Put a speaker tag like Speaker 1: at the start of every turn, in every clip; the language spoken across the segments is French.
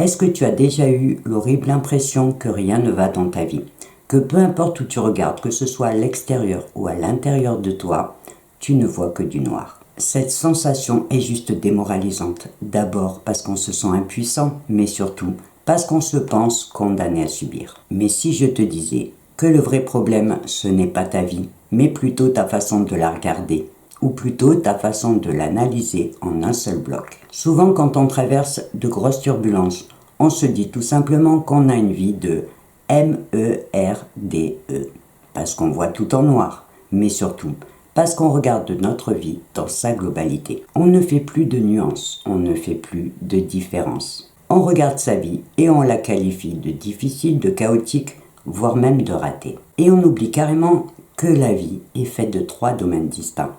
Speaker 1: Est-ce que tu as déjà eu l'horrible impression que rien ne va dans ta vie? Que peu importe où tu regardes, que ce soit à l'extérieur ou à l'intérieur de toi, tu ne vois que du noir. Cette sensation est juste démoralisante. D'abord parce qu'on se sent impuissant, mais surtout parce qu'on se pense condamné à subir. Mais si je te disais que le vrai problème, ce n'est pas ta vie, mais plutôt ta façon de la regarder, ou plutôt ta façon de l'analyser en un seul bloc. Souvent, quand on traverse de grosses turbulences, on se dit tout simplement qu'on a une vie de M-E-R-D-E, parce qu'on voit tout en noir, mais surtout parce qu'on regarde notre vie dans sa globalité. On ne fait plus de nuances, on ne fait plus de différences. On regarde sa vie et on la qualifie de difficile, de chaotique, voire même de ratée. Et on oublie carrément que la vie est faite de 3 domaines distincts.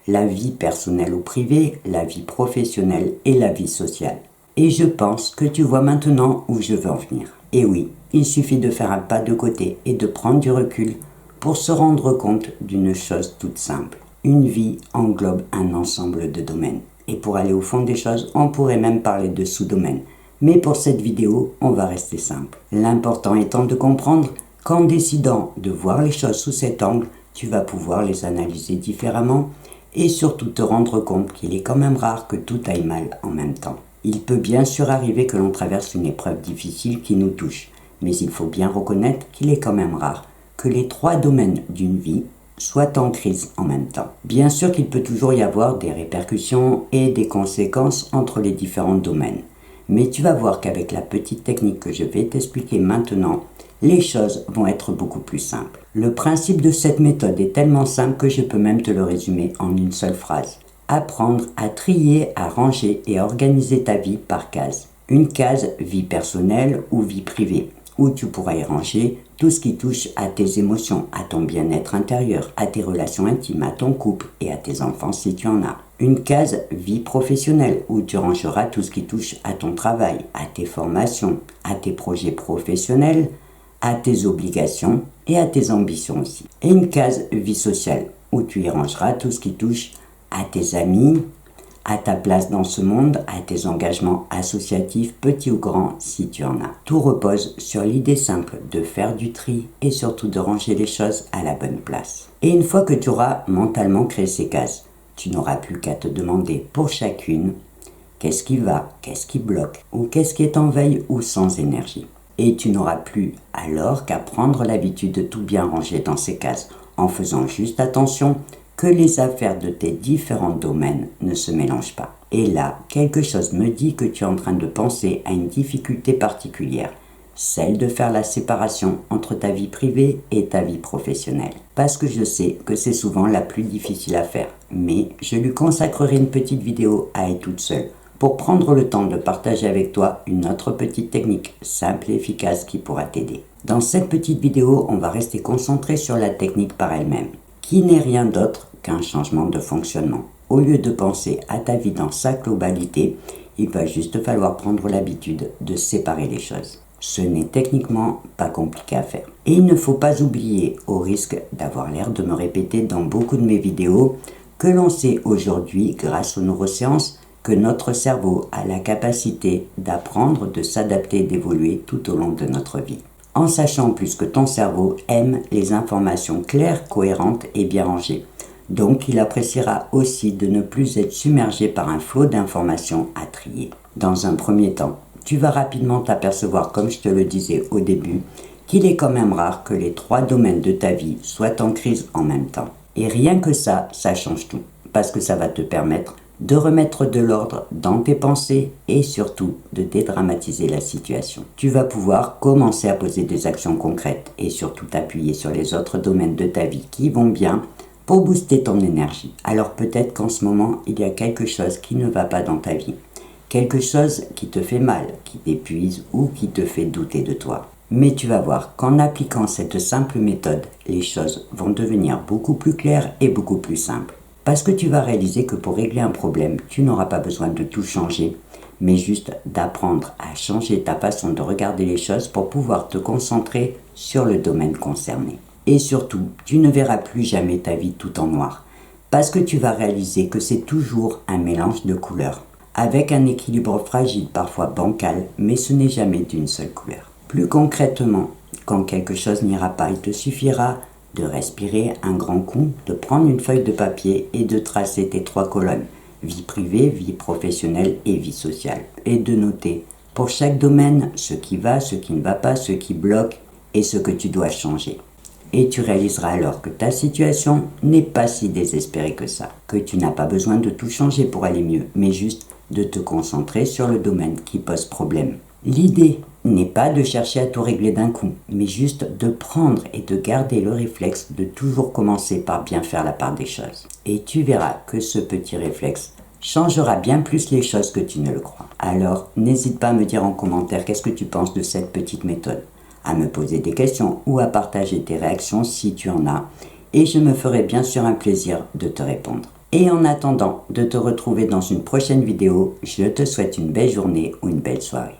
Speaker 1: La vie personnelle ou privée, la vie professionnelle et la vie sociale. Et je pense que tu vois maintenant où je veux en venir. Et oui, il suffit de faire un pas de côté et de prendre du recul pour se rendre compte d'une chose toute simple. Une vie englobe un ensemble de domaines. Et pour aller au fond des choses, on pourrait même parler de sous-domaines. Mais pour cette vidéo, on va rester simple. L'important étant de comprendre qu'en décidant de voir les choses sous cet angle, tu vas pouvoir les analyser différemment et surtout te rendre compte qu'il est quand même rare que tout aille mal en même temps. Il peut bien sûr arriver que l'on traverse une épreuve difficile qui nous touche, mais il faut bien reconnaître qu'il est quand même rare que les 3 domaines d'une vie soient en crise en même temps. Bien sûr qu'il peut toujours y avoir des répercussions et des conséquences entre les différents domaines, mais tu vas voir qu'avec la petite technique que je vais t'expliquer maintenant, les choses vont être beaucoup plus simples. Le principe de cette méthode est tellement simple que je peux même te le résumer en une seule phrase. Apprendre à trier, à ranger et à organiser ta vie par cases. Une case vie personnelle ou vie privée, où tu pourras y ranger tout ce qui touche à tes émotions, à ton bien-être intérieur, à tes relations intimes, à ton couple et à tes enfants si tu en as. Une case vie professionnelle, où tu rangeras tout ce qui touche à ton travail, à tes formations, à tes projets professionnels, à tes obligations et à tes ambitions aussi. Et une case vie sociale, où tu y rangeras tout ce qui touche à tes amis, à ta place dans ce monde, à tes engagements associatifs, petits ou grands, si tu en as. Tout repose sur l'idée simple de faire du tri et surtout de ranger les choses à la bonne place. Et une fois que tu auras mentalement créé ces cases, tu n'auras plus qu'à te demander pour chacune qu'est-ce qui va, qu'est-ce qui bloque, ou qu'est-ce qui est en veille ou sans énergie. Et tu n'auras plus alors qu'à prendre l'habitude de tout bien ranger dans ces cases, en faisant juste attention que les affaires de tes différents domaines ne se mélangent pas. Et là, quelque chose me dit que tu es en train de penser à une difficulté particulière, celle de faire la séparation entre ta vie privée et ta vie professionnelle. Parce que je sais que c'est souvent la plus difficile à faire, mais je lui consacrerai une petite vidéo à elle toute seule, pour prendre le temps de partager avec toi une autre petite technique simple et efficace qui pourra t'aider. Dans cette petite vidéo, on va rester concentré sur la technique par elle-même, qui n'est rien d'autre qu'un changement de fonctionnement. Au lieu de penser à ta vie dans sa globalité, il va juste falloir prendre l'habitude de séparer les choses. Ce n'est techniquement pas compliqué à faire. Et il ne faut pas oublier, au risque d'avoir l'air de me répéter dans beaucoup de mes vidéos, que l'on sait aujourd'hui, grâce aux neurosciences, que notre cerveau a la capacité d'apprendre, de s'adapter et d'évoluer tout au long de notre vie. En sachant plus que ton cerveau aime les informations claires, cohérentes et bien rangées. Donc il appréciera aussi de ne plus être submergé par un flot d'informations à trier. Dans un premier temps, tu vas rapidement t'apercevoir, comme je te le disais au début, qu'il est quand même rare que les 3 domaines de ta vie soient en crise en même temps. Et rien que ça change tout, parce que ça va te permettre de remettre de l'ordre dans tes pensées et surtout de dédramatiser la situation. Tu vas pouvoir commencer à poser des actions concrètes et surtout t'appuyer sur les autres domaines de ta vie qui vont bien pour booster ton énergie. Alors peut-être qu'en ce moment, il y a quelque chose qui ne va pas dans ta vie. Quelque chose qui te fait mal, qui t'épuise ou qui te fait douter de toi. Mais tu vas voir qu'en appliquant cette simple méthode, les choses vont devenir beaucoup plus claires et beaucoup plus simples. Parce que tu vas réaliser que pour régler un problème, tu n'auras pas besoin de tout changer, mais juste d'apprendre à changer ta façon de regarder les choses pour pouvoir te concentrer sur le domaine concerné. Et surtout, tu ne verras plus jamais ta vie tout en noir, parce que tu vas réaliser que c'est toujours un mélange de couleurs. avec un équilibre fragile, parfois bancal, mais ce n'est jamais d'une seule couleur. Plus concrètement, quand quelque chose n'ira pas, il te suffira de respirer un grand coup, de prendre une feuille de papier et de tracer tes 3 colonnes, vie privée, vie professionnelle et vie sociale, et de noter pour chaque domaine ce qui va, ce qui ne va pas, ce qui bloque et ce que tu dois changer. Et tu réaliseras alors que ta situation n'est pas si désespérée que ça, que tu n'as pas besoin de tout changer pour aller mieux, mais juste de te concentrer sur le domaine qui pose problème. L'idée n'est pas de chercher à tout régler d'un coup, mais juste de prendre et de garder le réflexe de toujours commencer par bien faire la part des choses. Et tu verras que ce petit réflexe changera bien plus les choses que tu ne le crois. Alors, n'hésite pas à me dire en commentaire qu'est-ce que tu penses de cette petite méthode, à me poser des questions ou à partager tes réactions si tu en as, et je me ferai bien sûr un plaisir de te répondre. Et en attendant de te retrouver dans une prochaine vidéo, je te souhaite une belle journée ou une belle soirée.